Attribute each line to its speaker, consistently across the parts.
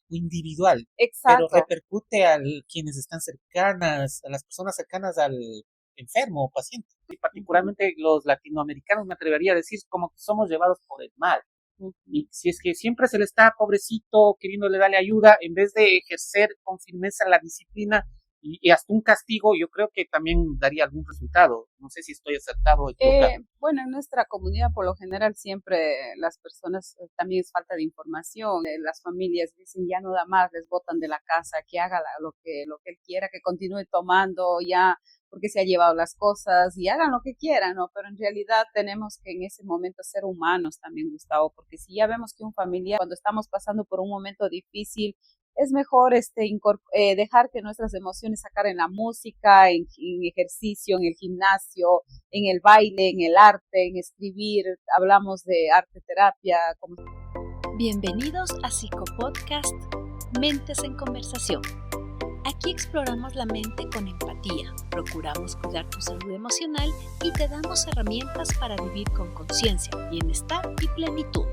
Speaker 1: individual, pero
Speaker 2: Exacto.
Speaker 1: repercute a quienes están cercanas, a las personas cercanas al enfermo o paciente. Y
Speaker 2: Ujú,
Speaker 1: particularmente los latinoamericanos, me atrevería a decir, como que somos llevados por el mal.
Speaker 2: ujú.
Speaker 1: Y si es que siempre se le está pobrecito queriéndole darle ayuda, en vez de ejercer con firmeza la disciplina y hasta un castigo, yo creo que también daría algún resultado. No sé si estoy acertado o equivocado.
Speaker 2: Bueno, en nuestra comunidad por lo general siempre las personas también es falta de información. Las familias dicen ya no da más, les botan de la casa, que haga lo que él quiera, que continúe tomando ya porque se ha llevado las cosas y hagan lo que quieran, ¿no? Pero en realidad tenemos que en ese momento ser humanos también, Gustavo, porque si ya vemos que un familiar cuando estamos pasando por un momento difícil es mejor dejar que nuestras emociones sacar en la música, en ejercicio, en el gimnasio, en el baile, en el arte, en escribir, hablamos de arte terapia.
Speaker 3: Bienvenidos a Psicopodcast Mentes en Conversación. Aquí exploramos la mente con empatía, procuramos cuidar tu salud emocional y te damos herramientas para vivir con conciencia, bienestar y plenitud.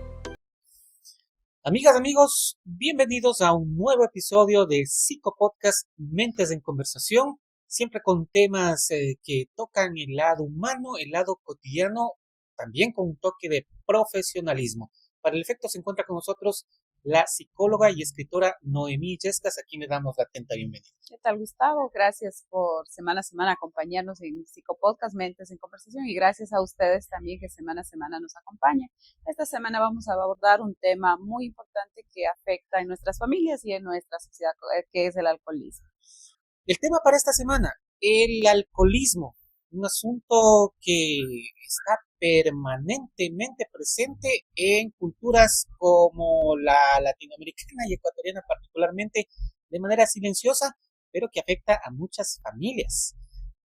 Speaker 1: Amigas, amigos, bienvenidos a un nuevo episodio de Psicopodcast Mentes en Conversación, siempre con temas que tocan el lado humano, el lado cotidiano, también con un toque de profesionalismo. Para el efecto se encuentra con nosotros la psicóloga y escritora Noemí Yescas, a quien le damos la atenta bienvenida.
Speaker 2: ¿Qué tal, Gustavo? Gracias por semana a semana acompañarnos en Psicopodcast Mentes en Conversación y gracias a ustedes también que semana a semana nos acompañan. Esta semana vamos a abordar un tema muy importante que afecta en nuestras familias y en nuestra sociedad, que es el alcoholismo.
Speaker 1: El tema para esta semana, el alcoholismo, un asunto que está permanentemente presente en culturas como la latinoamericana y ecuatoriana particularmente, de manera silenciosa, pero que afecta a muchas familias.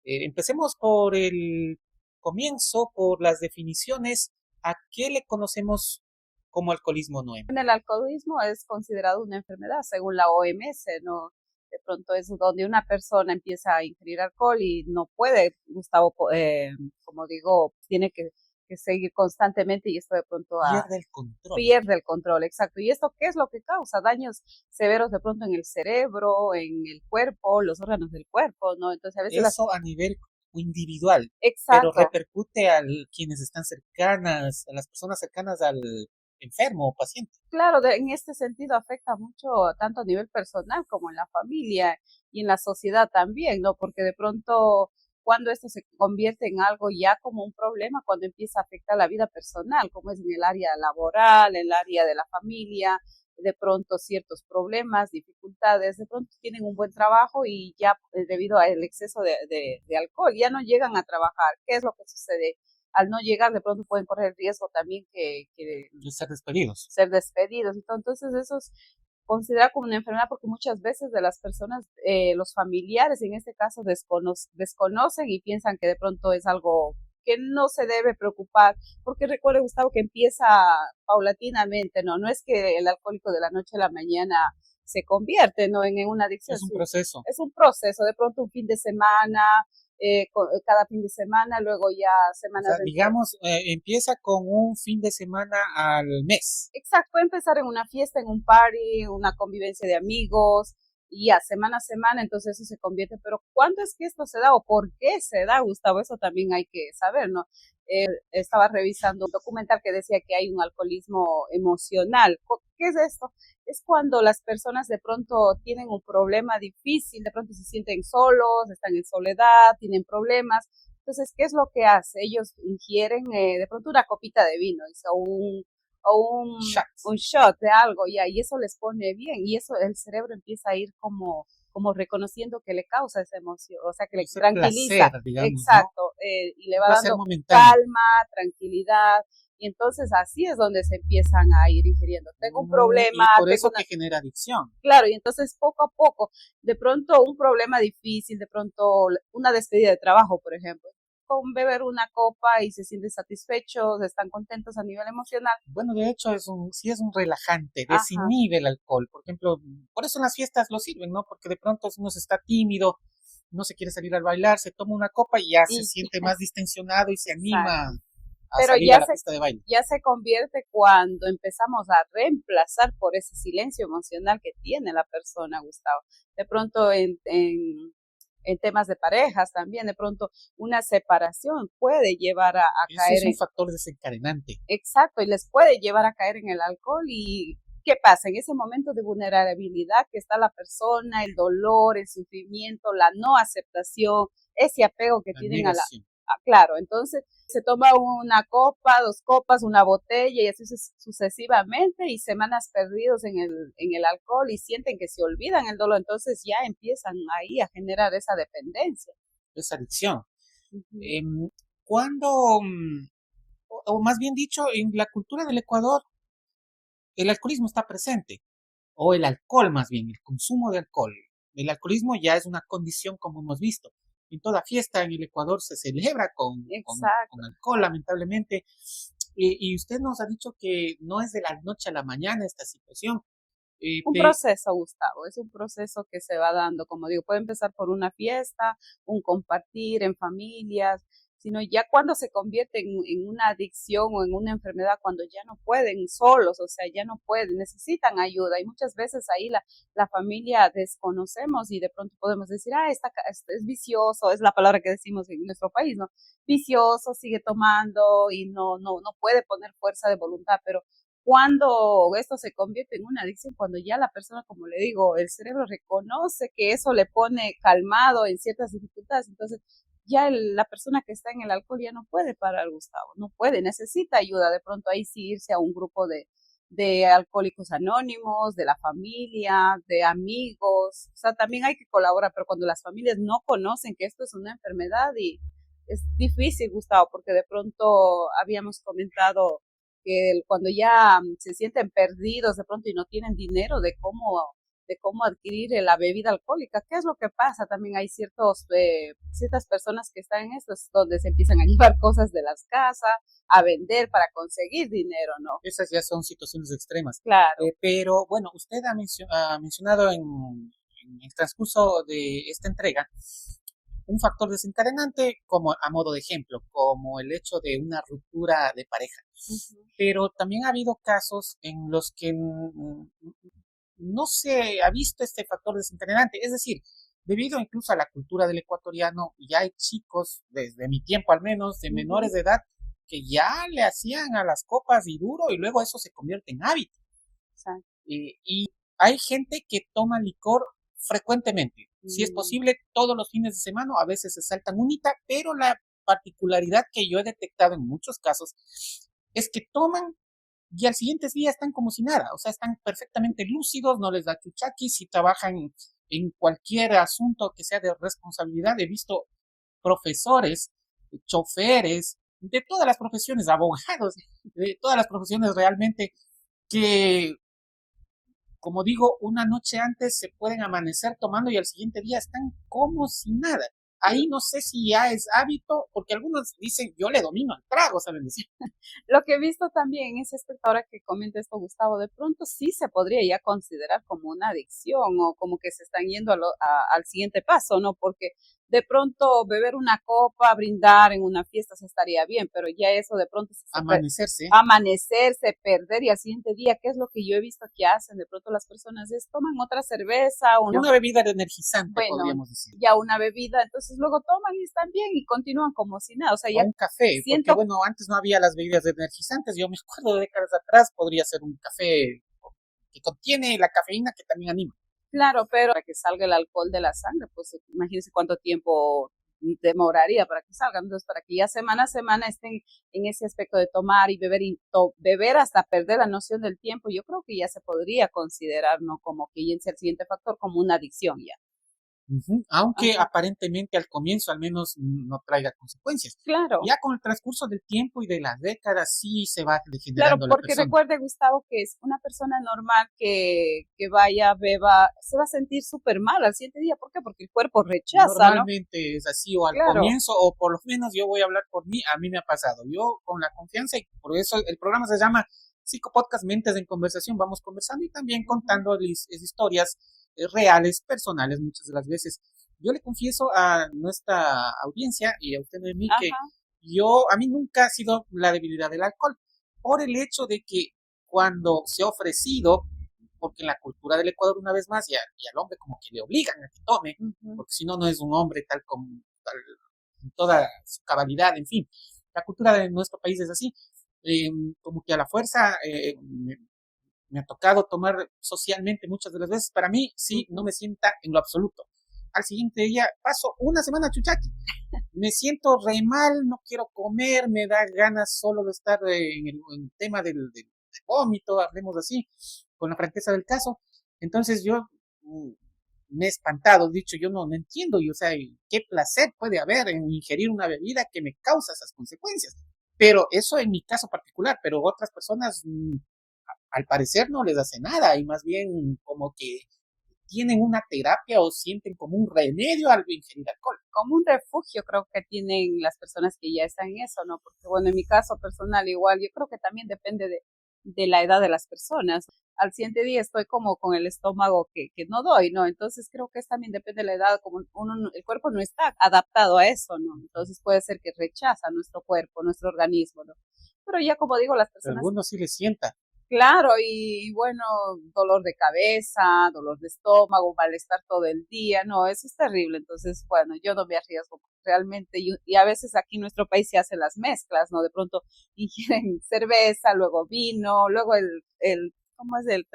Speaker 1: Empecemos por el comienzo, por las definiciones. ¿A qué le conocemos como alcoholismo, Noem?
Speaker 2: El alcoholismo es considerado una enfermedad según la OMS, ¿no? De pronto es donde una persona empieza a ingerir alcohol y no puede, Gustavo, como digo, tiene que seguir constantemente y esto de pronto
Speaker 1: Pierde el control.
Speaker 2: pierde el control, exacto. ¿Y esto qué es lo que causa? Daños severos de pronto en el cerebro, en el cuerpo, los órganos del cuerpo, ¿no? Entonces a veces
Speaker 1: Eso a nivel individual, pero
Speaker 2: Exacto.
Speaker 1: repercute a quienes están cercanas, a las personas cercanas al enfermo o paciente.
Speaker 2: Claro, en este sentido afecta mucho tanto a nivel personal como en la familia y en la sociedad también, ¿no? Porque de pronto cuando esto se convierte en algo ya como un problema, cuando empieza a afectar la vida personal, como es en el área laboral, en el área de la familia, de pronto ciertos problemas, dificultades, de pronto tienen un buen trabajo y ya debido al exceso de alcohol ya no llegan a trabajar. ¿Qué es lo que sucede? Al no llegar, de pronto pueden correr el riesgo también que
Speaker 1: De ser despedidos.
Speaker 2: ser despedidos. Entonces, eso es considerado como una enfermedad porque muchas veces de las personas, los familiares en este caso, desconocen y piensan que de pronto es algo que no se debe preocupar, porque recuerde, Gustavo, que empieza paulatinamente, ¿no? No es que el alcohólico de la noche a la mañana se convierte, ¿no? En una adicción,
Speaker 1: Es un
Speaker 2: sí.
Speaker 1: proceso.
Speaker 2: Es un proceso, de pronto un fin de semana, cada fin de semana, luego ya
Speaker 1: O
Speaker 2: semanas
Speaker 1: sea,
Speaker 2: después.
Speaker 1: digamos, empieza con un fin de semana al mes.
Speaker 2: Exacto, puede empezar en una fiesta, en un party, una convivencia de amigos, y a semana, entonces eso se convierte. Pero ¿cuándo es que esto se da o por qué se da, Gustavo? Eso también hay que saber, ¿no? Estaba revisando un documental que decía que hay un alcoholismo emocional. ¿Qué es esto? Es cuando las personas de pronto tienen un problema difícil, de pronto se sienten solos, están en soledad, tienen problemas. Entonces, ¿qué es lo que hace? Ellos ingieren de pronto una copita de vino o
Speaker 1: Shots.
Speaker 2: un shot de algo, ya, y eso les pone bien, y eso el cerebro empieza a ir como reconociendo que le causa esa emoción, o sea, que le
Speaker 1: Ese placer,
Speaker 2: tranquiliza,
Speaker 1: digamos, ¿no?
Speaker 2: exacto, y le
Speaker 1: Un
Speaker 2: va
Speaker 1: placer
Speaker 2: dando
Speaker 1: momentáneo.
Speaker 2: calma, tranquilidad, y entonces así es donde se empiezan a ir ingiriendo. Tengo un problema,
Speaker 1: Y por
Speaker 2: tengo
Speaker 1: eso
Speaker 2: una,
Speaker 1: que genera adicción.
Speaker 2: claro, y entonces poco a poco, de pronto un problema difícil, de pronto una despedida de trabajo, por ejemplo, con beber una copa y se sienten satisfechos, están contentos a nivel emocional.
Speaker 1: Bueno, de hecho, sí es un relajante,
Speaker 2: Ajá.
Speaker 1: desinhibe el alcohol. Por ejemplo, por eso en las fiestas lo sirven, ¿no? Porque de pronto uno se está tímido, no se quiere salir a bailar, se toma una copa y ya se
Speaker 2: Y
Speaker 1: siente más distensionado y se
Speaker 2: exacto.
Speaker 1: anima a
Speaker 2: Pero
Speaker 1: salir a la pista de baile.
Speaker 2: ya se convierte cuando empezamos a reemplazar por ese silencio emocional que tiene la persona, Gustavo. De pronto en temas de parejas también, de pronto una separación puede llevar a caer
Speaker 1: es un factor desencadenante.
Speaker 2: Exacto, y les puede llevar a caer en el alcohol. ¿Y qué pasa? En ese momento de vulnerabilidad que está la persona, el dolor, el sufrimiento, la no aceptación, ese apego que tienen a la... Claro, entonces se toma una copa, 2 copas, una botella y así sucesivamente, y semanas perdidos en el alcohol y sienten que se olvidan el dolor, entonces ya empiezan ahí a generar esa dependencia.
Speaker 1: Esa adicción. Cuando, o más bien dicho, en la cultura del Ecuador, el alcoholismo está presente, o el alcohol más bien, el consumo de alcohol. El alcoholismo ya es una condición como hemos visto. En toda fiesta en el Ecuador se celebra con alcohol, lamentablemente. Y usted nos ha dicho que no es de la noche a la mañana esta situación.
Speaker 2: Un proceso, Gustavo, es un proceso que se va dando, como digo, puede empezar por una fiesta, un compartir en familias, sino ya cuando se convierte en una adicción o en una enfermedad, cuando ya no pueden solos, o sea, ya no pueden, necesitan ayuda, y muchas veces ahí la familia desconocemos y de pronto podemos decir, es vicioso, es la palabra que decimos en nuestro país, ¿no? Vicioso, sigue tomando y no puede poner fuerza de voluntad, pero cuando esto se convierte en una adicción, cuando ya la persona, como le digo, el cerebro reconoce que eso le pone calmado en ciertas dificultades, entonces ya la persona que está en el alcohol ya no puede parar, Gustavo, no puede, necesita ayuda, de pronto ahí sí irse a un grupo de alcohólicos anónimos, de la familia, de amigos, o sea, también hay que colaborar, pero cuando las familias no conocen que esto es una enfermedad, y es difícil, Gustavo, porque de pronto habíamos comentado que cuando ya se sienten perdidos de pronto y no tienen dinero de cómo adquirir la bebida alcohólica. ¿Qué es lo que pasa? También hay ciertas personas que están en esto, es donde se empiezan a llevar cosas de las casas, a vender para conseguir dinero, ¿no?
Speaker 1: Esas ya son situaciones extremas.
Speaker 2: Claro.
Speaker 1: Pero bueno, usted ha mencionado en el transcurso de esta entrega un factor desencadenante como a modo de ejemplo, como el hecho de una ruptura de pareja. Pero también ha habido casos en los que no se ha visto este factor desencadenante, es decir, debido incluso a la cultura del ecuatoriano, ya hay chicos, desde mi tiempo al menos, de menores de edad, que ya le hacían a las copas y duro y luego eso se convierte en hábito. Y hay gente que toma licor frecuentemente, si es posible todos los fines de semana, a veces se saltan unita, pero la particularidad que yo he detectado en muchos casos es que toman y al siguiente día están como si nada, o sea, están perfectamente lúcidos, no les da chuchaqui, si trabajan en cualquier asunto que sea de responsabilidad. He visto profesores, choferes, de todas las profesiones, abogados, de todas las profesiones realmente, que, como digo, una noche antes se pueden amanecer tomando y al siguiente día están como si nada. Ahí no sé si ya es hábito, porque algunos dicen, yo le domino al trago, ¿saben decir?
Speaker 2: Lo que he visto también es ahora que comenta esto, Gustavo, de pronto sí se podría ya considerar como una adicción o como que se están yendo al siguiente paso, ¿no? Porque de pronto beber una copa, brindar en una fiesta se estaría bien, pero ya eso de pronto amanecerse, perder y al siguiente día, ¿qué es lo que yo he visto que hacen? De pronto las personas toman otra cerveza,
Speaker 1: una bebida energizante, podríamos decir.
Speaker 2: Ya una bebida, entonces luego toman y están bien y continúan como si nada, o sea, ya
Speaker 1: un café, porque bueno, antes no había las bebidas energizantes, yo me acuerdo de décadas atrás, podría ser un café que contiene la cafeína que también anima.
Speaker 2: Claro, pero para que salga el alcohol de la sangre, pues imagínense cuánto tiempo demoraría para que salgan. Entonces, para que ya semana a semana estén en ese aspecto de tomar y beber hasta perder la noción del tiempo, yo creo que ya se podría considerar, ¿no? Como que ya es el siguiente factor, como una adicción ya.
Speaker 1: Aunque aparentemente al comienzo al menos no traiga consecuencias.
Speaker 2: Claro.
Speaker 1: Ya con el transcurso del tiempo y de las décadas sí se va degenerando.
Speaker 2: Claro, porque recuerde, Gustavo, que es una persona normal que vaya, beba, se va a sentir súper mal al siguiente día. ¿Por qué? Porque el cuerpo rechaza,
Speaker 1: normalmente, ¿no? Es así, o al comienzo, o por lo menos yo voy a hablar por mí, a mí me ha pasado. Yo con la confianza, y por eso el programa se llama Psicopodcast Mentes en Conversación, vamos conversando y también contando historias reales, personales, muchas de las veces. Yo le confieso a nuestra audiencia y a usted de mí que a mí nunca ha sido la debilidad del alcohol, por el hecho de que cuando se ha ofrecido, porque en la cultura del Ecuador una vez más, y al hombre como que le obligan a que tome, porque si no, no es un hombre tal como, tal, en toda su cabalidad, en fin, la cultura de nuestro país es así, como que a la fuerza me ha tocado tomar socialmente muchas de las veces, para mí sí, no me sienta en lo absoluto. Al siguiente día paso una semana chuchaqui, me siento re mal, no quiero comer, me da ganas solo de estar en el tema del vómito, hablemos así, con la franqueza del caso. Entonces yo me he espantado, dicho, yo no entiendo, y, o sea, qué placer puede haber en ingerir una bebida que me causa esas consecuencias. Pero eso en mi caso particular, pero otras personas al parecer no les hace nada y más bien como que tienen una terapia o sienten como un remedio al ingerir alcohol.
Speaker 2: Como un refugio creo que tienen las personas que ya están en eso, ¿no? Porque bueno, en mi caso personal igual, yo creo que también depende de la edad de las personas. Al siguiente día estoy como con el estómago que no doy, ¿no? Entonces creo que también depende de la edad, como el cuerpo no está adaptado a eso, ¿no? Entonces puede ser que rechaza nuestro cuerpo, nuestro organismo, ¿no? Pero ya como digo, las personas...
Speaker 1: Algunos sí les sienta.
Speaker 2: Claro, y bueno, dolor de cabeza, dolor de estómago, malestar todo el día, no, eso es terrible. Entonces, bueno, yo no me arriesgo realmente, y a veces aquí en nuestro país se hacen las mezclas, ¿no? De pronto ingieren cerveza, luego vino, luego ¿cómo es el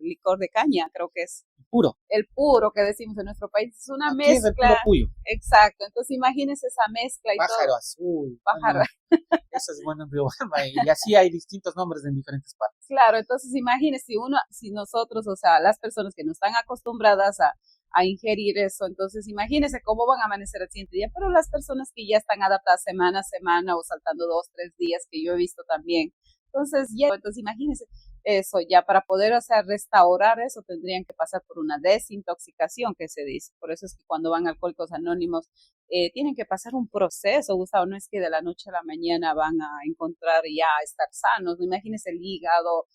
Speaker 2: licor de caña? Creo que es
Speaker 1: Puro.
Speaker 2: el puro que decimos en nuestro país, es una
Speaker 1: Aquí
Speaker 2: mezcla.
Speaker 1: es el puro puyo.
Speaker 2: Exacto, entonces imagínense esa mezcla y
Speaker 1: Pájaro
Speaker 2: todo.
Speaker 1: azul.
Speaker 2: Pájaro.
Speaker 1: Eso es bueno en Riobamba, y así hay distintos nombres en diferentes partes.
Speaker 2: Claro, entonces imagínese si nosotros, o sea, las personas que no están acostumbradas a ingerir eso, entonces imagínese cómo van a amanecer el siguiente día, pero las personas que ya están adaptadas semana a semana o saltando 2, 3 días, que yo he visto también, entonces imagínese eso, ya para poder, o sea, restaurar eso tendrían que pasar por una desintoxicación que se dice, por eso es que cuando van a Alcohólicos Anónimos tienen que pasar un proceso, Gustavo, no es que de la noche a la mañana van a encontrar ya estar sanos, no imagínese el hígado,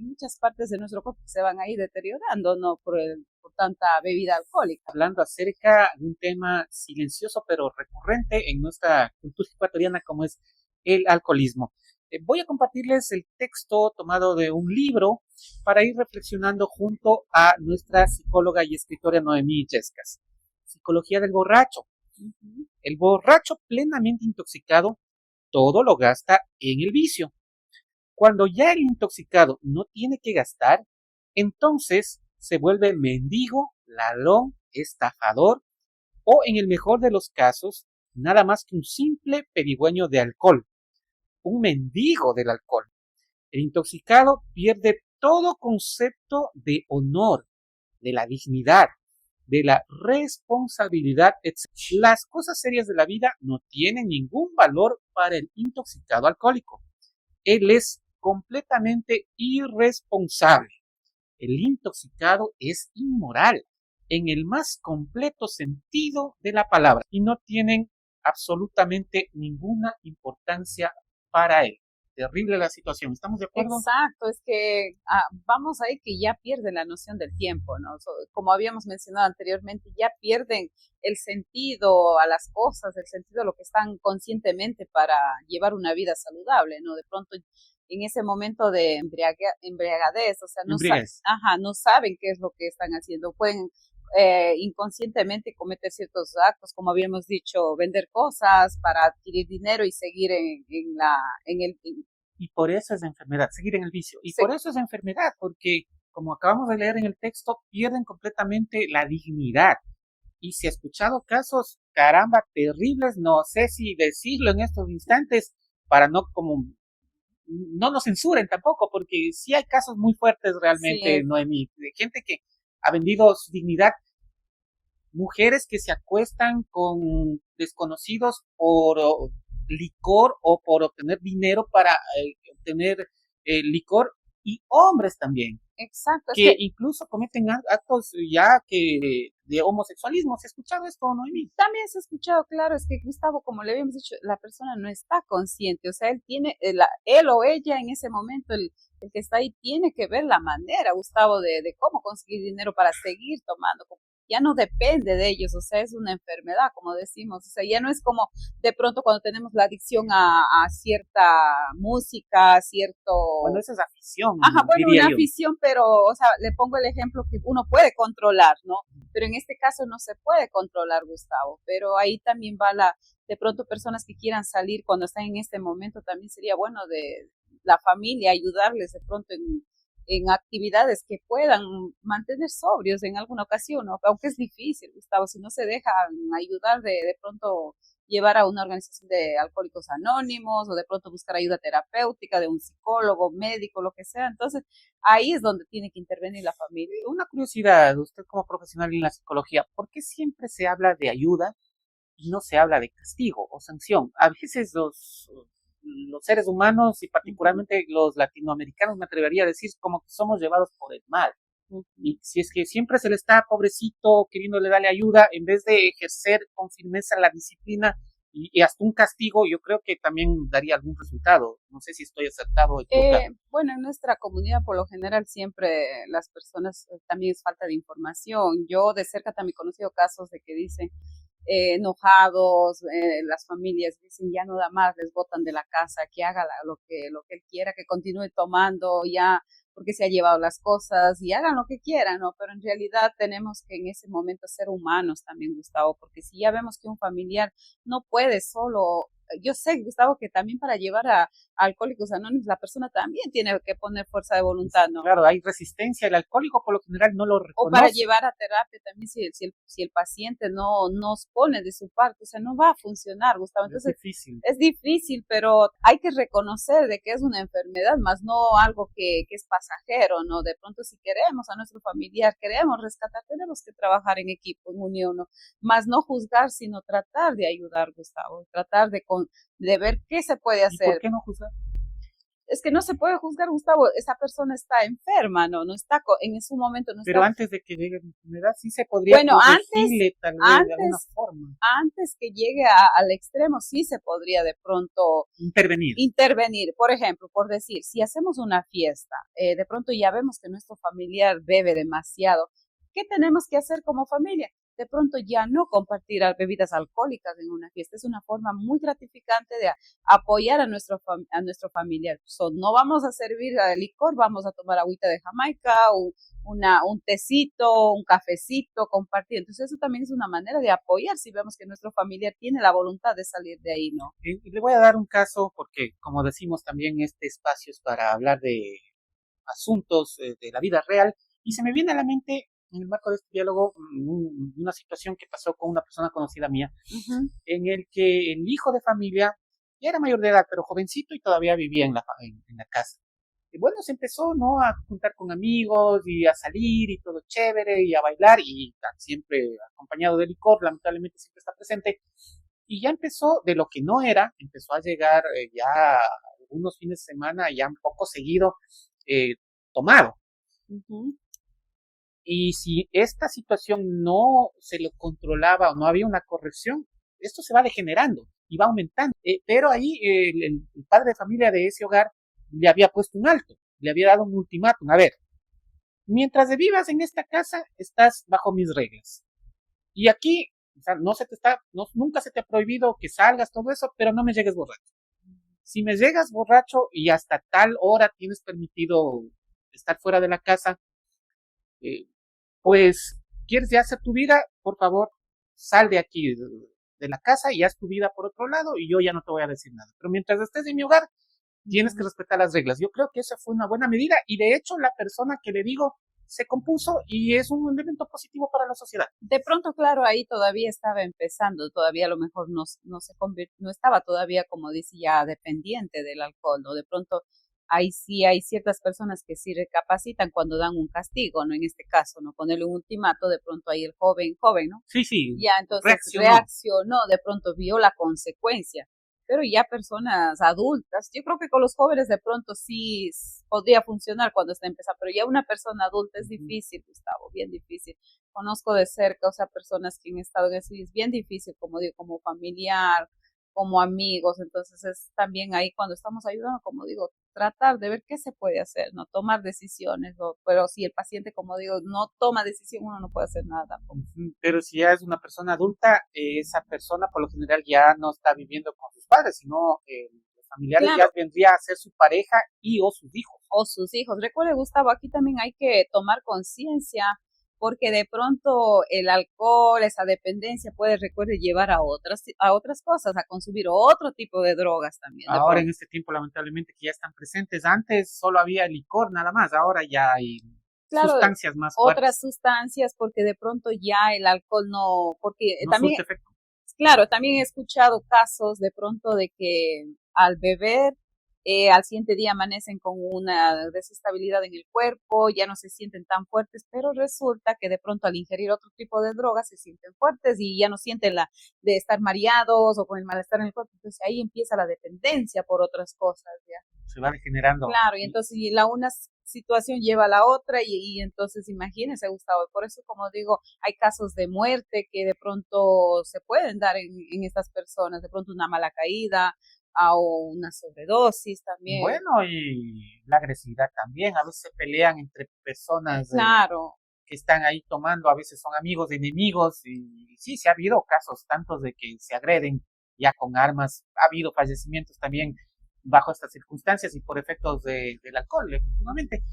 Speaker 2: muchas partes de nuestro cuerpo se van a ir deteriorando, ¿no? Por tanta bebida alcohólica.
Speaker 1: Hablando acerca de un tema silencioso pero recurrente en nuestra cultura ecuatoriana como es el alcoholismo. Voy a compartirles el texto tomado de un libro para ir reflexionando junto a nuestra psicóloga y escritora Noemí Yescas. Psicología del borracho. El borracho plenamente intoxicado todo lo gasta en el vicio. Cuando ya el intoxicado no tiene que gastar, entonces se vuelve mendigo, ladrón, estafador o, en el mejor de los casos, nada más que un simple pedigüeño de alcohol, un mendigo del alcohol. El intoxicado pierde todo concepto de honor, de la dignidad, de la responsabilidad, etc. Las cosas serias de la vida no tienen ningún valor para el intoxicado alcohólico. Él es completamente irresponsable. El intoxicado es inmoral en el más completo sentido de la palabra y no tienen absolutamente ninguna importancia para él. Terrible la situación, ¿estamos de acuerdo?
Speaker 2: Exacto, es que vamos a ir que ya pierden la noción del tiempo, ¿no? Como habíamos mencionado anteriormente, ya pierden el sentido a las cosas, el sentido a lo que están conscientemente para llevar una vida saludable, ¿no? De pronto en ese momento de embriagadez, o sea, no saben qué es lo que están haciendo, pueden inconscientemente cometer ciertos actos, como habíamos dicho, vender cosas para adquirir dinero y seguir
Speaker 1: y por eso es enfermedad, seguir en el vicio. Y
Speaker 2: sí.
Speaker 1: Por eso es enfermedad, porque como acabamos de leer en el texto, pierden completamente la dignidad. Y se ha escuchado casos, caramba, terribles, no sé si decirlo en estos instantes, para no nos censuren tampoco, porque sí hay casos muy fuertes realmente, sí. Noemí, de gente que ha vendido su dignidad, mujeres que se acuestan con desconocidos por licor o por obtener dinero para obtener licor, y hombres también.
Speaker 2: Exacto.
Speaker 1: Que incluso cometen actos ya que de homosexualismo. ¿Se ha escuchado esto, Noemí?
Speaker 2: También se ha escuchado, claro, es que Gustavo, como le habíamos dicho, la persona no está consciente, o sea, él tiene, él o ella en ese momento, el que está ahí tiene que ver la manera, Gustavo, de cómo conseguir dinero para seguir tomando, ya no depende de ellos, o sea, es una enfermedad, como decimos, o sea, ya no es como de pronto cuando tenemos la adicción a cierta música,
Speaker 1: Bueno,
Speaker 2: cierto...
Speaker 1: esa es afición,
Speaker 2: Ajá, bueno,
Speaker 1: diría
Speaker 2: una
Speaker 1: yo.
Speaker 2: afición, pero, o sea, le pongo el ejemplo que uno puede controlar, ¿no? Pero en este caso no se puede controlar, Gustavo, pero ahí también va de pronto personas que quieran salir cuando están en este momento, también sería bueno de la familia ayudarles de pronto en actividades que puedan mantener sobrios en alguna ocasión, ¿no? Aunque es difícil, Gustavo, si no se dejan ayudar de pronto llevar a una organización de alcohólicos anónimos o de pronto buscar ayuda terapéutica de un psicólogo, médico, lo que sea. Entonces, ahí es donde tiene que intervenir la familia.
Speaker 1: Una curiosidad, usted como profesional en la psicología, ¿por qué siempre se habla de ayuda y no se habla de castigo o sanción? A veces los seres humanos y particularmente los latinoamericanos, me atrevería a decir, como que somos llevados por el mal. Y si es que siempre se le está pobrecito queriéndole darle ayuda, en vez de ejercer con firmeza la disciplina y hasta un castigo, yo creo que también daría algún resultado. No sé si estoy acertado o equivocado.
Speaker 2: Bueno, en nuestra comunidad por lo general siempre las personas también es falta de información. Yo de cerca también he conocido casos de que dicen enojados, las familias dicen ya no da más, les botan de la casa, que haga lo que él quiera, que continúe tomando ya porque se ha llevado las cosas y hagan lo que quieran, ¿no? Pero en realidad tenemos que en ese momento ser humanos también, Gustavo, porque si ya vemos que un familiar no puede solo, yo sé, Gustavo, que también para llevar a Alcohólicos Anónimos la persona también tiene que poner fuerza de voluntad, ¿no?
Speaker 1: Claro, hay resistencia. El alcohólico por lo general no lo
Speaker 2: O para
Speaker 1: reconoce.
Speaker 2: llevar a terapia también si el paciente no nos pone de su parte, o sea, no va a funcionar, Gustavo. Entonces, es difícil, pero hay que reconocer de que es una enfermedad, más no algo que es pasajero, ¿no? De pronto si queremos a nuestro familiar, queremos rescatar, tenemos que trabajar en equipo, en unión, ¿no? Más no juzgar, sino tratar de ayudar, Gustavo, tratar de ver qué se puede hacer.
Speaker 1: ¿Y por qué no juzgar?
Speaker 2: Es que no se puede juzgar, Gustavo, esa persona está enferma, no está en su momento, no está.
Speaker 1: Pero antes de que llegue la enfermedad, sí se podría
Speaker 2: Bueno,
Speaker 1: corregirle tal vez de alguna forma.
Speaker 2: Antes que llegue al extremo, sí se podría de pronto intervenir. Por ejemplo, por decir, si hacemos una fiesta, de pronto ya vemos que nuestro familiar bebe demasiado, ¿qué tenemos que hacer como familia? De pronto ya no compartir bebidas alcohólicas en una fiesta. Es una forma muy gratificante de apoyar a nuestro familiar. No vamos a servir licor, vamos a tomar agüita de Jamaica, un tecito, un cafecito, compartir. Entonces eso también es una manera de apoyar si vemos que nuestro familiar tiene la voluntad de salir de ahí, ¿no?
Speaker 1: Y le voy a dar un caso porque, como decimos, también este espacio es para hablar de asuntos de la vida real y se me viene a la mente en el marco de este diálogo una situación que pasó con una persona conocida mía, en el que el hijo de familia ya era mayor de edad, pero jovencito y todavía vivía en la casa. Y bueno, se empezó, ¿no?, a juntar con amigos y a salir y todo chévere y a bailar y siempre acompañado de licor, lamentablemente siempre está presente. Y ya empezó de lo que no era, empezó a llegar ya algunos fines de semana, ya un poco seguido, tomado. Y si esta situación no se lo controlaba o no había una corrección, esto se va degenerando y va aumentando. Pero ahí el padre de familia de ese hogar le había puesto un alto, le había dado un ultimátum. A ver, mientras vivas en esta casa, estás bajo mis reglas. Y aquí, o sea, nunca se te ha prohibido que salgas, todo eso, pero no me llegues borracho. Si me llegas borracho y hasta tal hora tienes permitido estar fuera de la casa, pues, ¿quieres ya hacer tu vida? Por favor, sal de aquí, de la casa y haz tu vida por otro lado y yo ya no te voy a decir nada. Pero mientras estés en mi hogar, tienes que respetar las reglas. Yo creo que esa fue una buena medida y de hecho la persona que le digo se compuso y es un elemento positivo para la sociedad.
Speaker 2: De pronto, claro, ahí todavía estaba empezando, todavía a lo mejor no estaba todavía, como dice, ya dependiente del alcohol, ¿no? De pronto ahí sí hay ciertas personas que sí recapacitan cuando dan un castigo, ¿no? En este caso, ¿no? Ponerle un ultimato, de pronto ahí el joven, ¿no?
Speaker 1: Sí.
Speaker 2: Ya entonces reaccionó, de pronto vio la consecuencia. Pero ya personas adultas, yo creo que con los jóvenes de pronto sí podría funcionar cuando está empezando, pero ya una persona adulta es difícil, Gustavo, bien difícil. Conozco de cerca, o sea, personas que han estado en eso y es bien difícil, como digo, como familiar, como amigos. Entonces es también ahí cuando estamos ayudando, como digo, tratar de ver qué se puede hacer, no tomar decisiones, pero si el paciente, como digo, no toma decisión, uno no puede hacer nada tampoco.
Speaker 1: Pero si ya es una persona adulta, esa persona por lo general ya no está viviendo con sus padres, sino los familiares
Speaker 2: Claro.
Speaker 1: ya vendría a ser su pareja y o sus hijos.
Speaker 2: O sus hijos. Recuerde, Gustavo, aquí también hay que tomar conciencia porque de pronto el alcohol, esa dependencia puede, recuerde, llevar a otras cosas, a consumir otro tipo de drogas también.
Speaker 1: Ahora en este tiempo, lamentablemente, que ya están presentes. Antes solo había licor nada más, ahora ya hay sustancias más fuertes.
Speaker 2: Otras sustancias, porque de pronto ya el alcohol no, porque
Speaker 1: No
Speaker 2: también,
Speaker 1: surte efecto.
Speaker 2: claro, también he escuchado casos de pronto de que al beber, al siguiente día amanecen con una desestabilidad en el cuerpo, ya no se sienten tan fuertes, pero resulta que de pronto al ingerir otro tipo de drogas se sienten fuertes y ya no sienten la de estar mareados o con el malestar en el cuerpo. Entonces ahí empieza la dependencia por otras cosas, ¿ya?
Speaker 1: Se va degenerando.
Speaker 2: Claro, y entonces una situación lleva a la otra y entonces imagínense, Gustavo, por eso como digo, hay casos de muerte que de pronto se pueden dar en estas personas, de pronto una mala caída o una sobredosis también.
Speaker 1: Bueno, y la agresividad también, a veces se pelean entre personas
Speaker 2: Claro.
Speaker 1: Que están ahí tomando, a veces son amigos de enemigos y sí, se ha habido casos tantos de que se agreden ya con armas, ha habido fallecimientos también bajo estas circunstancias y por efectos del alcohol, efectivamente.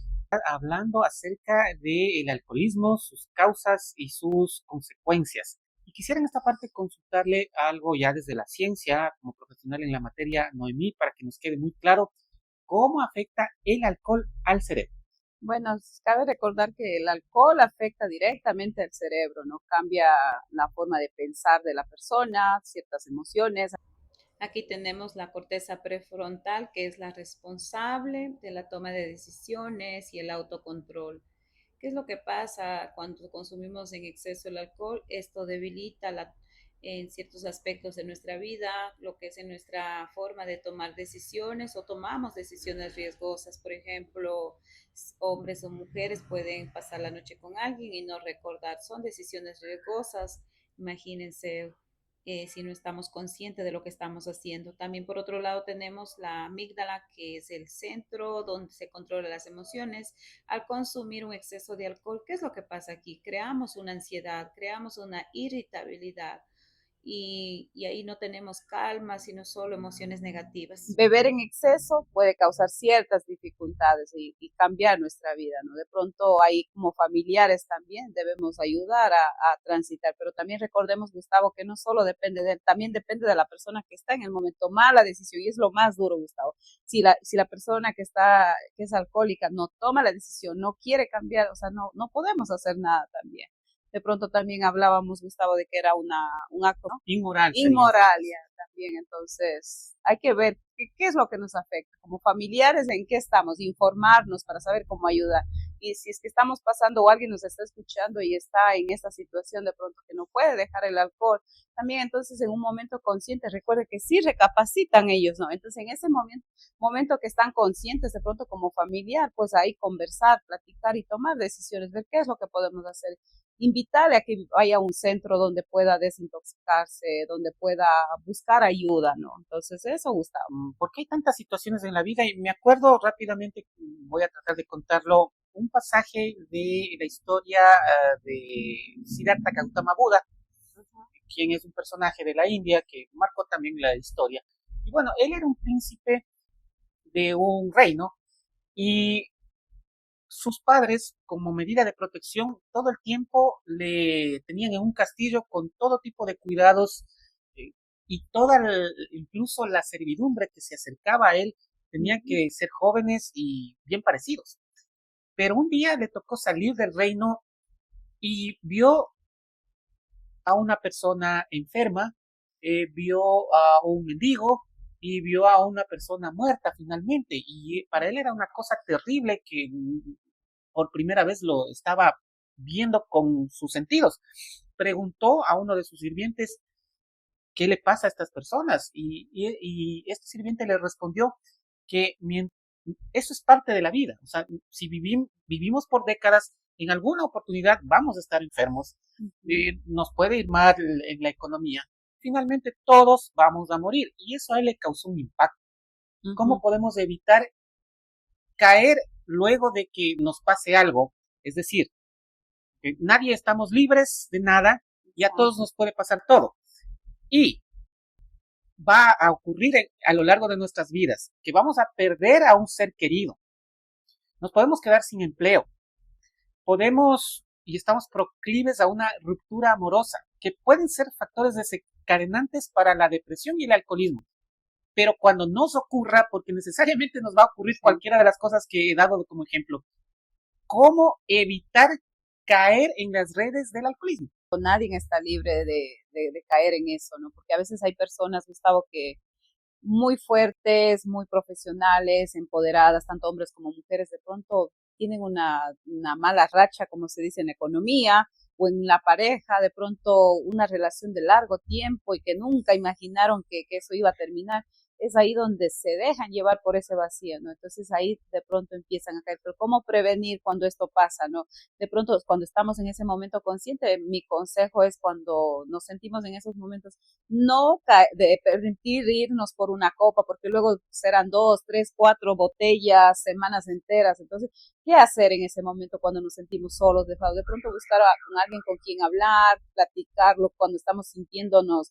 Speaker 1: Hablando acerca del alcoholismo, sus causas y sus consecuencias. Y quisiera en esta parte consultarle algo ya desde la ciencia, como profesional en la materia, Noemí, para que nos quede muy claro cómo afecta el alcohol al cerebro.
Speaker 2: Bueno, cabe recordar que el alcohol afecta directamente al cerebro, ¿no? Cambia la forma de pensar de la persona, ciertas emociones. Aquí tenemos la corteza prefrontal, que es la responsable de la toma de decisiones y el autocontrol. ¿Qué es lo que pasa cuando consumimos en exceso el alcohol? Esto debilita en ciertos aspectos de nuestra vida, lo que es en nuestra forma de tomar decisiones o tomamos decisiones riesgosas. Por ejemplo, hombres o mujeres pueden pasar la noche con alguien y no recordar. Son decisiones riesgosas. Imagínense si no estamos conscientes de lo que estamos haciendo. También por otro lado tenemos la amígdala, que es el centro donde se controlan las emociones. Al consumir un exceso de alcohol, ¿qué es lo que pasa aquí? Creamos una ansiedad, creamos una irritabilidad. Y ahí no tenemos calma, sino solo emociones negativas. Beber en exceso puede causar ciertas dificultades y cambiar nuestra vida, ¿no? De pronto ahí como familiares también debemos ayudar a transitar, pero también recordemos, Gustavo, que no solo depende de él, también depende de la persona que está en el momento, mala decisión, y es lo más duro, Gustavo. Si la persona que es alcohólica no toma la decisión, no quiere cambiar, o sea, no podemos hacer nada también. De pronto también hablábamos, Gustavo, de que era un acto, ¿no?
Speaker 1: Inmoral.
Speaker 2: Inmoral, ya, también. Entonces, hay que ver qué es lo que nos afecta. Como familiares, ¿en qué estamos? Informarnos para saber cómo ayudar. Y si es que estamos pasando o alguien nos está escuchando y está en esta situación de pronto que no puede dejar el alcohol, también entonces en un momento consciente, recuerde que sí recapacitan ellos, ¿no? Entonces en ese momento que están conscientes de pronto como familiar, pues ahí conversar, platicar y tomar decisiones, ver qué es lo que podemos hacer. Invitarle a que vaya a un centro donde pueda desintoxicarse, donde pueda buscar ayuda, ¿no? Entonces eso, Gustavo.
Speaker 1: ¿Por qué hay tantas situaciones en la vida? Y me acuerdo rápidamente, voy a tratar de contarlo, un pasaje de la historia de Siddhartha Gautama Buda, quien es un personaje de la India que marcó también la historia. Y bueno, él era un príncipe de un reino y sus padres, como medida de protección, todo el tiempo le tenían en un castillo con todo tipo de cuidados y incluso la servidumbre que se acercaba a él tenían que ser jóvenes y bien parecidos. Pero un día le tocó salir del reino y vio a una persona enferma, vio a un mendigo y vio a una persona muerta finalmente. Y para él era una cosa terrible que por primera vez lo estaba viendo con sus sentidos. Preguntó a uno de sus sirvientes qué le pasa a estas personas y este sirviente le respondió que eso es parte de la vida. O sea, si vivimos por décadas, en alguna oportunidad vamos a estar enfermos, nos puede ir mal en la economía, finalmente todos vamos a morir. Y eso a él le causó un impacto. ¿Cómo podemos evitar caer luego de que nos pase algo? Es decir, que nadie estamos libres de nada y a todos nos puede pasar todo. Y va a ocurrir a lo largo de nuestras vidas que vamos a perder a un ser querido. Nos podemos quedar sin empleo. Podemos y estamos proclives a una ruptura amorosa, que pueden ser factores desencadenantes para la depresión y el alcoholismo. Pero cuando nos ocurra, porque necesariamente nos va a ocurrir cualquiera de las cosas que he dado como ejemplo, ¿cómo evitar caer en las redes del alcoholismo?
Speaker 2: Nadie está libre de caer en eso, ¿no? Porque a veces hay personas, Gustavo, que muy fuertes, muy profesionales, empoderadas, tanto hombres como mujeres, de pronto tienen una mala racha, como se dice, en la economía o en la pareja, de pronto una relación de largo tiempo y que nunca imaginaron que eso iba a terminar. Es ahí donde se dejan llevar por ese vacío, ¿no? Entonces ahí de pronto empiezan a caer. Pero ¿cómo prevenir cuando esto pasa, no? De pronto, cuando estamos en ese momento consciente, mi consejo es cuando nos sentimos en esos momentos, no de permitir irnos por una copa, porque luego serán 2, 3, 4 botellas, semanas enteras. Entonces, ¿qué hacer en ese momento cuando nos sentimos solos? De pronto buscar con alguien con quien hablar, platicarlo cuando estamos sintiéndonos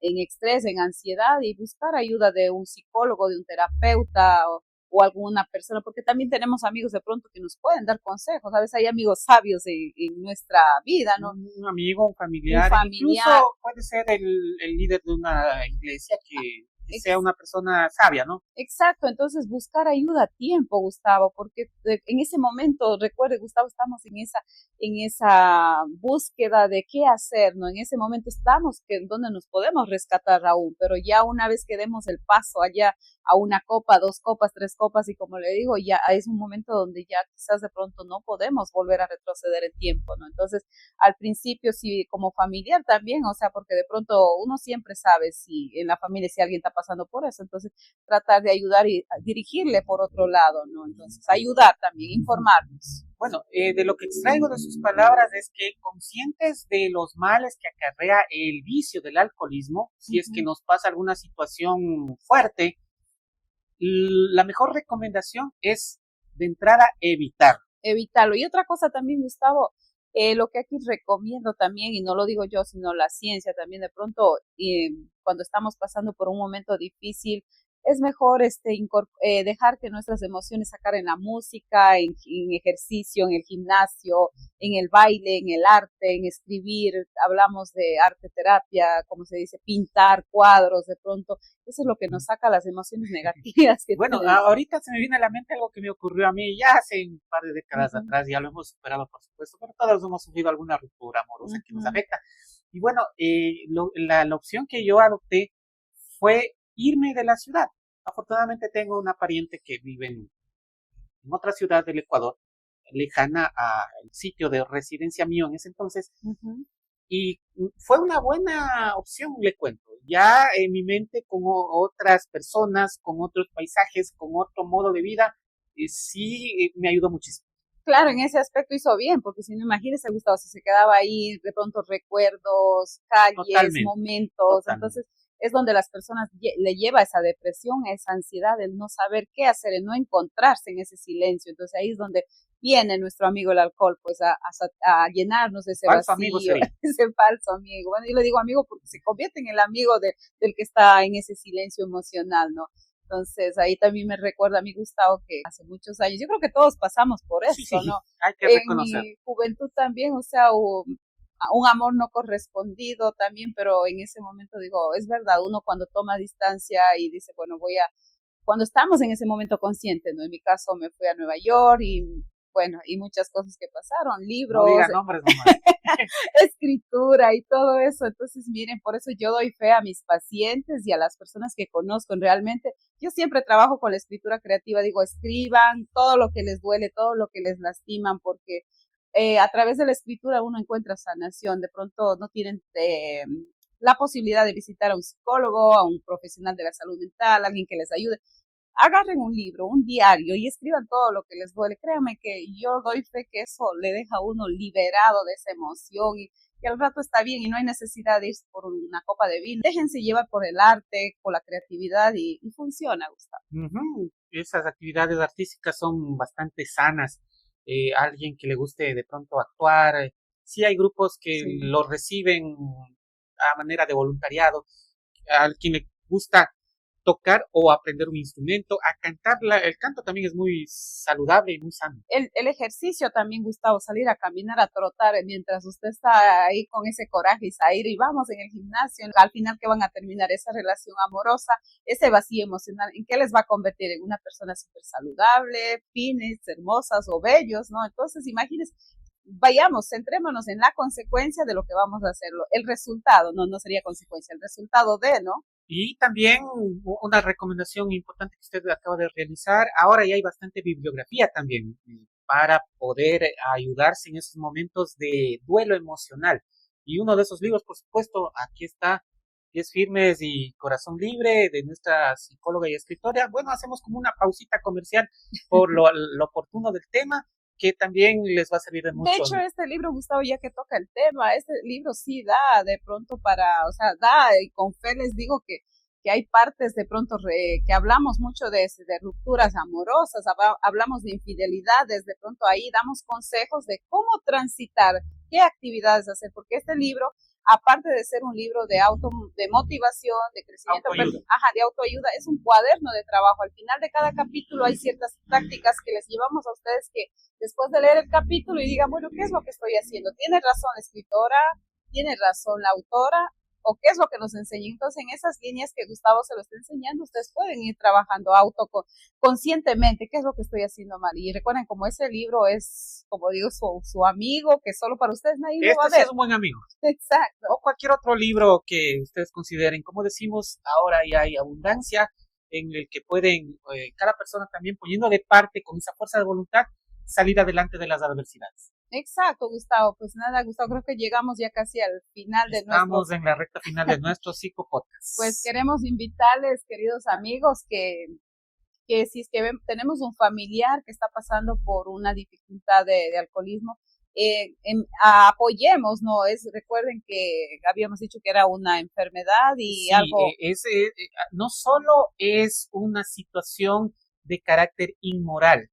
Speaker 2: en estrés, en ansiedad, y buscar ayuda de un psicólogo, de un terapeuta o alguna persona, porque también tenemos amigos de pronto que nos pueden dar consejos. A veces hay amigos sabios en nuestra vida, ¿no?
Speaker 1: Un amigo, un familiar, incluso puede ser el líder de una iglesia que sea una persona sabia, ¿no?
Speaker 2: Exacto, entonces buscar ayuda a tiempo, Gustavo, porque en ese momento, recuerde, Gustavo, estamos en esa búsqueda de qué hacer, ¿no? En ese momento estamos donde nos podemos rescatar aún, pero ya una vez que demos el paso allá a una copa, 2 copas, 3 copas, y como le digo, ya es un momento donde ya quizás de pronto no podemos volver a retroceder el tiempo, ¿no? Entonces, al principio, sí, como familiar también, o sea, porque de pronto uno siempre sabe si en la familia, si alguien está pasando por eso, entonces tratar de ayudar y dirigirle por otro lado, ¿no? Entonces, ayudar también, informarnos.
Speaker 1: Bueno, de lo que extraigo de sus palabras es que conscientes de los males que acarrea el vicio del alcoholismo, si es que nos pasa alguna situación fuerte, la mejor recomendación es de entrada
Speaker 2: evitarlo. Y otra cosa también, Gustavo, lo que aquí recomiendo también, y no lo digo yo, sino la ciencia también, de pronto, cuando estamos pasando por un momento difícil, es mejor dejar que nuestras emociones sacar en la música, en ejercicio, en el gimnasio, en el baile, en el arte, en escribir. Hablamos de arte terapia, como se dice, pintar cuadros, de pronto. Eso es lo que nos saca las emociones negativas.
Speaker 1: Bueno, ahorita se me viene a la mente algo que me ocurrió a mí ya hace un par de décadas atrás, ya lo hemos superado, por supuesto, pero todos hemos sufrido alguna ruptura amorosa que nos afecta. Y bueno, la opción que yo adopté fue irme de la ciudad. Afortunadamente tengo una pariente que vive en otra ciudad del Ecuador, lejana al sitio de residencia mío en ese entonces, y fue una buena opción, le cuento. Ya en mi mente, con otras personas, con otros paisajes, con otro modo de vida, sí me ayudó muchísimo.
Speaker 2: Claro, en ese aspecto hizo bien, porque si no, imagínese, Gustavo, si se quedaba ahí, de pronto recuerdos, calles, totalmente, momentos, totalmente. Entonces es donde las personas le lleva esa depresión, esa ansiedad, el no saber qué hacer, el no encontrarse en ese silencio. Entonces ahí es donde viene nuestro amigo el alcohol, pues a llenarnos de ese falso vacío, amigo, ese falso amigo. Bueno, yo le digo amigo porque se convierte en el amigo del que está en ese silencio emocional, ¿no? Entonces, ahí también me recuerda a mí, Gustavo, que hace muchos años, yo creo que todos pasamos por eso, sí, ¿no?
Speaker 1: Hay que reconocer.
Speaker 2: En mi juventud también, o sea, un amor no correspondido también, pero en ese momento digo, es verdad, uno cuando toma distancia y dice, bueno, cuando estamos en ese momento consciente, ¿no? En mi caso me fui a Nueva York y bueno, y muchas cosas que pasaron, libros,
Speaker 1: no diga nombres nomás.
Speaker 2: escritura y todo eso. Entonces, miren, por eso yo doy fe a mis pacientes y a las personas que conozco realmente. Yo siempre trabajo con la escritura creativa, digo, escriban todo lo que les duele, todo lo que les lastiman, porque a través de la escritura uno encuentra sanación. De pronto no tienen la posibilidad de visitar a un psicólogo, a un profesional de la salud mental, alguien que les ayude. agarren un libro, un diario y escriban todo lo que les duele. Créanme que yo doy fe que eso le deja a uno liberado de esa emoción y al rato está bien y no hay necesidad de irse por una copa de vino. Déjense llevar por el arte, por la creatividad y funciona, Gustavo.
Speaker 1: Esas actividades artísticas son bastante sanas. Alguien que le guste de pronto actuar, sí hay grupos que
Speaker 2: Sí.
Speaker 1: lo reciben a manera de voluntariado, a quien le gusta tocar o aprender un instrumento, a cantar, el canto también es muy saludable y muy sano.
Speaker 2: El ejercicio también, Gustavo, salir a caminar, a trotar, mientras usted está ahí con ese coraje y salir y vamos en el gimnasio, al final que van a terminar esa relación amorosa, ese vacío emocional, ¿en qué les va a convertir? En una persona súper saludable, fines, hermosas o bellos, ¿no? Entonces, imagínense, vayamos, centrémonos en la consecuencia de lo que vamos a hacerlo, el resultado, no sería consecuencia, el resultado de, ¿no?
Speaker 1: Y también una recomendación importante que usted acaba de realizar, ahora ya hay bastante bibliografía también para poder ayudarse en esos momentos de duelo emocional. Y uno de esos libros, por supuesto, aquí está, Pies Firmes y Corazón Libre, de nuestra psicóloga y escritora. Bueno, hacemos como una pausita comercial por lo oportuno del tema, que también les va a servir de mucho.
Speaker 2: De hecho, este libro, Gustavo, ya que toca el tema, este libro sí da de pronto para, o sea, da, y con fe les digo que hay partes de pronto que hablamos mucho de rupturas amorosas, hablamos de infidelidades, de pronto ahí damos consejos de cómo transitar, qué actividades hacer, porque este libro, aparte de ser un libro de motivación, de crecimiento, de autoayuda, es un cuaderno de trabajo. Al final de cada capítulo hay ciertas prácticas que les llevamos a ustedes que después de leer el capítulo y digan, bueno, ¿qué es lo que estoy haciendo? ¿Tiene razón la escritora? ¿Tiene razón la autora? ¿O qué es lo que nos enseña? Entonces, en esas líneas que Gustavo se lo está enseñando, ustedes pueden ir trabajando conscientemente, qué es lo que estoy haciendo mal. Y recuerden, como ese libro es, como digo, su amigo, que solo para ustedes nadie lo va a ver.
Speaker 1: Este es un buen amigo.
Speaker 2: Exacto.
Speaker 1: O cualquier otro libro que ustedes consideren. Como decimos, ahora ya hay abundancia en el que pueden, cada persona también poniendo de parte con esa fuerza de voluntad, salir adelante de las adversidades.
Speaker 2: Exacto, Gustavo. Pues nada, Gustavo, creo que llegamos ya casi al final de
Speaker 1: Estamos en la recta final de nuestro psicopodcast.
Speaker 2: Pues queremos invitarles, queridos amigos, que si es que tenemos un familiar que está pasando por una dificultad de alcoholismo, apoyemos, ¿no? Recuerden que habíamos dicho que era una enfermedad y
Speaker 1: sí,
Speaker 2: algo...
Speaker 1: no solo es una situación de carácter inmoral,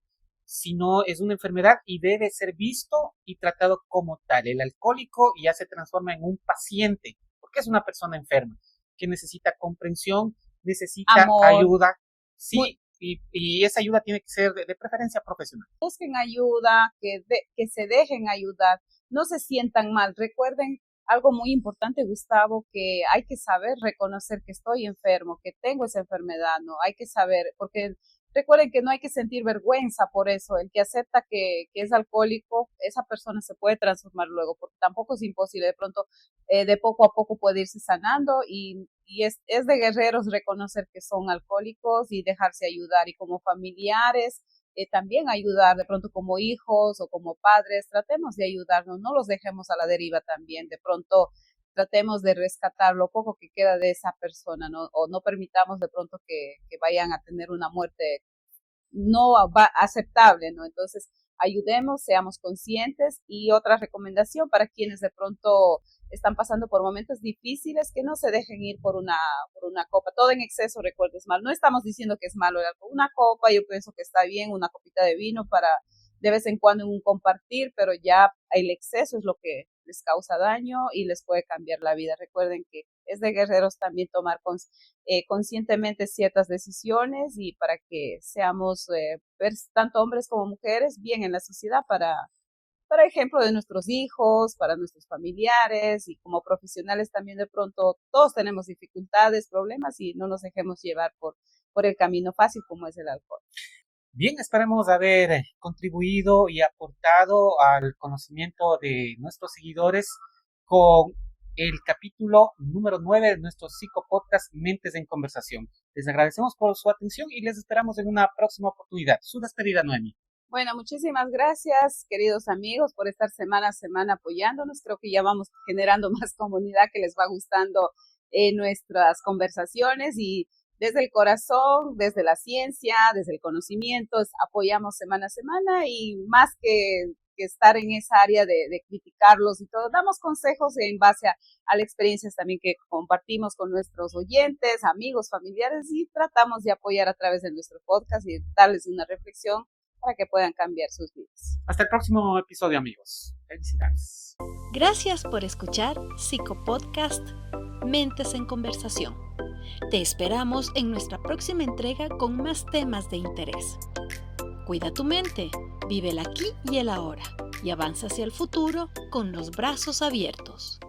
Speaker 1: sino es una enfermedad y debe ser visto y tratado como tal. El alcohólico ya se transforma en un paciente, porque es una persona enferma, que necesita comprensión, necesita amor, ayuda, sí, y esa ayuda tiene que ser de preferencia profesional.
Speaker 2: Busquen ayuda, que se dejen ayudar, no se sientan mal. Recuerden algo muy importante, Gustavo, que hay que saber reconocer que estoy enfermo, que tengo esa enfermedad, ¿no? Hay que saber, porque recuerden que no hay que sentir vergüenza por eso. El que acepta que es alcohólico, esa persona se puede transformar luego, porque tampoco es imposible. De pronto, de poco a poco puede irse sanando y es de guerreros reconocer que son alcohólicos y dejarse ayudar. Y como familiares, también ayudar, de pronto como hijos o como padres, tratemos de ayudarnos, no los dejemos a la deriva también. De pronto, tratemos de rescatar lo poco que queda de esa persona, ¿no? O no permitamos de pronto que vayan a tener una muerte no aceptable, ¿no? Entonces, ayudemos, seamos conscientes. Y otra recomendación para quienes de pronto están pasando por momentos difíciles, que no se dejen ir por una copa. Todo en exceso, recuerden, es malo. No estamos diciendo que es malo el alcohol. Una copa, yo pienso que está bien, una copita de vino para de vez en cuando en un compartir, pero ya el exceso es lo que les causa daño y les puede cambiar la vida. Recuerden que es de guerreros también tomar conscientemente ciertas decisiones y para que seamos tanto hombres como mujeres bien en la sociedad para ejemplo de nuestros hijos, para nuestros familiares y como profesionales también. De pronto todos tenemos dificultades, problemas y no nos dejemos llevar por el camino fácil como es el alcohol.
Speaker 1: Bien, esperemos haber contribuido y aportado al conocimiento de nuestros seguidores con el capítulo número 9 de nuestro psicopodcast Mentes en Conversación. Les agradecemos por su atención y les esperamos en una próxima oportunidad. Su despedida, Noemi.
Speaker 2: Bueno, muchísimas gracias, queridos amigos, por estar semana a semana apoyándonos. Creo que ya vamos generando más comunidad que les va gustando nuestras conversaciones y desde el corazón, desde la ciencia, desde el conocimiento, apoyamos semana a semana y más que estar en esa área de criticarlos y todo, damos consejos en base a las experiencias también que compartimos con nuestros oyentes, amigos, familiares y tratamos de apoyar a través de nuestro podcast y darles una reflexión para que puedan cambiar sus vidas.
Speaker 1: Hasta el próximo episodio, amigos. Felicidades.
Speaker 3: Gracias por escuchar Psicopodcast Mentes en Conversación. Te esperamos en nuestra próxima entrega con más temas de interés. Cuida tu mente, vive el aquí y el ahora y avanza hacia el futuro con los brazos abiertos.